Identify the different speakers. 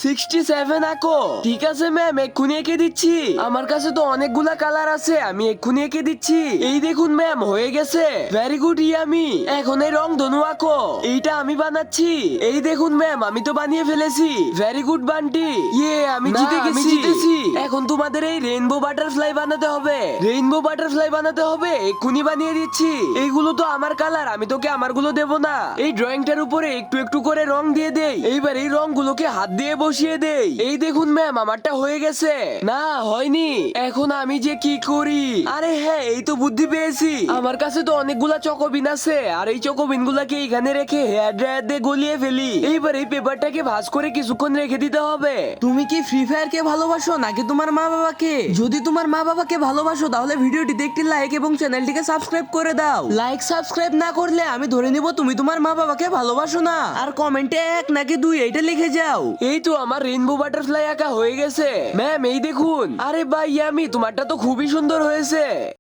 Speaker 1: 67 আঁকো। ঠিক আছে ম্যাম, এক্ষুনি এঁকে দিচ্ছি। আমার কাছে তো অনেকগুলা কালার আছে, আমি এক্ষুনি এঁকে দিচ্ছি। এই দেখুন ম্যাম, হয়ে গেছে। Very good yummy. এখন এই রং ধনু আঁকো। এইটা আমি বানাচ্ছি। এই দেখুন ম্যাম, আমি তো বানিয়ে ফেলেছি। Very good Bunty. আমি জিতেছি। এখন তোমাদের এই রেইনবো বাটারফ্লাই বানাতে হবে। রেইনবো বাটারফ্লাই বানাতে হবে, এক্ষুনি বানিয়ে দিচ্ছি। এইগুলো তো আমার কালার, আমি তোকে আমারগুলো দেবো না। এই ড্রয়িংটার উপরে একটু একটু করে রং দিয়ে দেই। এইবার এই রংগুলোকে হাত দিয়ে বসিয়ে দেই। এই দেখুন ম্যাম, আমারটা হয়ে গেছে। না, হয়নি। এখন আমি যে কি করি? আরে হ্যাঁ, এই তো বুদ্ধি পেয়েছি। আমার কাছে তো অনেকগুলা চকোবিন আছে, আর এই চকোবিন গুলাকে এখানে রেখে হেয়ার ড্রায়ার দিয়ে গলিয়ে ফেলি। এইবার এই পেপারটাকে ভাঁজ করে কিছুক্ষণ রেখে দিতে হবে।
Speaker 2: তুমি কি ফ্রি ফায়ার কে ভালোবাসো নাকি তোমার মা বাবাকে? যদি তোমার মা বাবাকে ভালোবাসো তাহলে ভিডিওটিতে একটি লাইক এবং চ্যানেলটিকে সাবস্ক্রাইব করে দাও। লাইক সাবস্ক্রাইব না করলে আমি ধরে নিব তুমি তোমার মা বাবাকে ভালোবাসো না। আর কমেন্টে 1 নাকি 2 এইটা লিখে যাও।
Speaker 1: এই তো আমার রেইনবো বাটারফ্লাই আঁকা হয়ে গেছে। ম্যাম এই দেখুন। আরে ভাই ইয়ামি, তোমারটা তো খুবই সুন্দর হয়েছে।